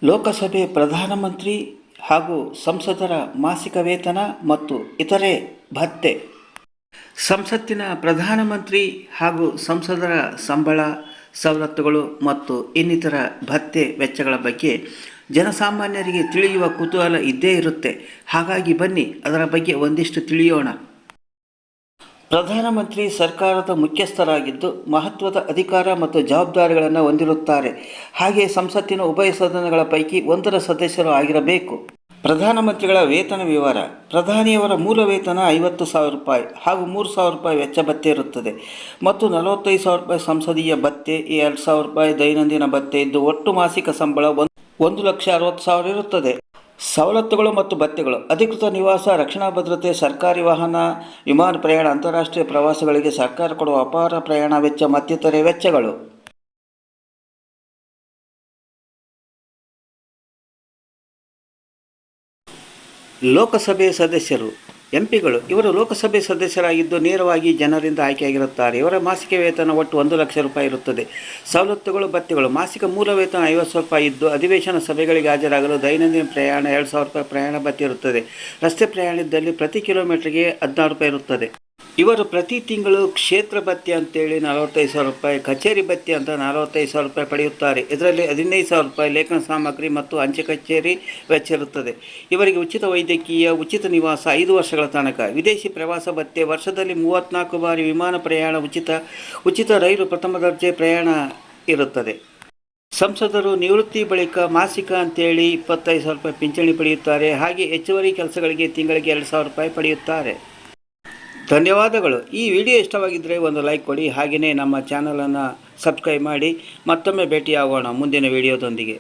ಲೋಕಸಭೆ ಪ್ರಧಾನಮಂತ್ರಿ ಹಾಗೂ ಸಂಸದರ ಮಾಸಿಕ ವೇತನ ಮತ್ತು ಇತರೆ ಭತ್ಯೆ. ಸಂಸತ್ತಿನ ಪ್ರಧಾನಮಂತ್ರಿ ಹಾಗೂ ಸಂಸದರ ಸಂಬಳ, ಸವಲತ್ತುಗಳು ಮತ್ತು ಇನ್ನಿತರ ಭತ್ಯೆ ವೆಚ್ಚಗಳ ಬಗ್ಗೆ ಜನಸಾಮಾನ್ಯರಿಗೆ ತಿಳಿಯುವ ಕುತೂಹಲ ಇದ್ದೇ ಇರುತ್ತೆ. ಹಾಗಾಗಿ ಬನ್ನಿ ಅದರ ಬಗ್ಗೆ ಒಂದಿಷ್ಟು ತಿಳಿಯೋಣ. ಪ್ರಧಾನಮಂತ್ರಿ ಸರ್ಕಾರದ ಮುಖ್ಯಸ್ಥರಾಗಿದ್ದು ಮಹತ್ವದ ಅಧಿಕಾರ ಮತ್ತು ಜವಾಬ್ದಾರಿಗಳನ್ನು ಹೊಂದಿರುತ್ತಾರೆ. ಹಾಗೆ ಸಂಸತ್ತಿನ ಉಭಯ ಸದನಗಳ ಪೈಕಿ ಒಂದರ ಸದಸ್ಯರು ಆಗಿರಬೇಕು. ಪ್ರಧಾನಮಂತ್ರಿಗಳ ವೇತನ ವಿವರ. ಪ್ರಧಾನಿಯವರ ಮೂಲ ವೇತನ 50,000 ರೂಪಾಯಿ ಹಾಗೂ 3,000 ರೂಪಾಯಿ ವೆಚ್ಚ ಭತ್ಯೆ ಇರುತ್ತದೆ ಮತ್ತು 45,000 ರೂಪಾಯಿ ಸಂಸದೀಯ ಭತ್ಯೆ, 2,000 ರೂಪಾಯಿ ದೈನಂದಿನ ಭತ್ಯೆ ಇದ್ದು ಒಟ್ಟು ಮಾಸಿಕ ಸಂಬಳ 1,60,000 ಇರುತ್ತದೆ. ಸವಲತ್ತುಗಳು ಮತ್ತು ಭತ್ಯೆಗಳು. ಅಧಿಕೃತ ನಿವಾಸ, ರಕ್ಷಣಾ ಭದ್ರತೆ, ಸರ್ಕಾರಿ ವಾಹನ, ವಿಮಾನ ಪ್ರಯಾಣ, ಅಂತಾರಾಷ್ಟ್ರೀಯ ಪ್ರವಾಸಗಳಿಗೆ ಸರ್ಕಾರ ಕೊಡುವ ಅಪಾರ ಪ್ರಯಾಣ ವೆಚ್ಚ ಮತ್ತಿತರೆ ವೆಚ್ಚಗಳು. ಲೋಕಸಭೆ ಸದಸ್ಯರು, ಎಂಪಿಗಳು. ಇವರು ಲೋಕಸಭೆ ಸದಸ್ಯರಾಗಿದ್ದು ನೇರವಾಗಿ ಜನರಿಂದ ಆಯ್ಕೆಯಾಗಿರುತ್ತಾರೆ. ಇವರ ಮಾಸಿಕ ವೇತನ ಒಟ್ಟು 1,00,000 ರೂಪಾಯಿ ಇರುತ್ತದೆ. ಸವಲತ್ತುಗಳು, ಭತ್ಯೆಗಳು. ಮಾಸಿಕ ಮೂಲ ವೇತನ 50,000 ರೂಪಾಯಿ ಇದ್ದು ಅಧಿವೇಶನ ಸಭೆಗಳಿಗೆ ಹಾಜರಾಗಲು ದೈನಂದಿನ ಪ್ರಯಾಣ 2,000 ರೂಪಾಯಿ ಪ್ರಯಾಣ ಭತ್ಯೆ ಇರುತ್ತದೆ. ರಸ್ತೆ ಪ್ರಯಾಣದಲ್ಲಿ ಪ್ರತಿ ಕಿಲೋಮೀಟರ್ಗೆ 16 ರೂಪಾಯಿ ಇರುತ್ತದೆ. ಇವರು ಪ್ರತಿ ತಿಂಗಳು ಕ್ಷೇತ್ರ ಭತ್ಯೆ ಅಂತೇಳಿ 45,000 ರೂಪಾಯಿ, ಕಚೇರಿ ಭತ್ಯೆ ಅಂತ 45,000 ರೂಪಾಯಿ ಪಡೆಯುತ್ತಾರೆ. ಇದರಲ್ಲಿ 15,000 ರೂಪಾಯಿ ಲೇಖನ ಸಾಮಗ್ರಿ ಮತ್ತು ಅಂಚೆ ಕಚೇರಿ ವೆಚ್ಚ ಇರುತ್ತದೆ. ಇವರಿಗೆ ಉಚಿತ ವೈದ್ಯಕೀಯ, ಉಚಿತ ನಿವಾಸ 5 ವರ್ಷಗಳ ತನಕ, ವಿದೇಶಿ ಪ್ರವಾಸ ಭತ್ಯೆ, ವರ್ಷದಲ್ಲಿ 34 ಬಾರಿ ವಿಮಾನ ಪ್ರಯಾಣ ಉಚಿತ ರೈಲು ಪ್ರಥಮ ದರ್ಜೆ ಪ್ರಯಾಣ ಇರುತ್ತದೆ. ಸಂಸದರು ನಿವೃತ್ತಿ ಬಳಿಕ ಮಾಸಿಕ ಅಂತೇಳಿ 25,000 ರೂಪಾಯಿ ಪಿಂಚಣಿ ಪಡೆಯುತ್ತಾರೆ. ಹಾಗೆ ಹೆಚ್ಚುವರಿ ಕೆಲಸಗಳಿಗೆ ತಿಂಗಳಿಗೆ 2,000 ರೂಪಾಯಿ ಪಡೆಯುತ್ತಾರೆ. ಧನ್ಯವಾದಗಳು. ಈ ವಿಡಿಯೋ ಇಷ್ಟವಾಗಿದ್ದರೆ ಒಂದು ಲೈಕ್ ಕೊಡಿ. ಹಾಗೆಯೇ ನಮ್ಮ ಚಾನಲನ್ನು ಸಬ್ಸ್ಕ್ರೈಬ್ ಮಾಡಿ. ಮತ್ತೊಮ್ಮೆ ಭೇಟಿಯಾಗೋಣ ಮುಂದಿನ ವಿಡಿಯೋದೊಂದಿಗೆ.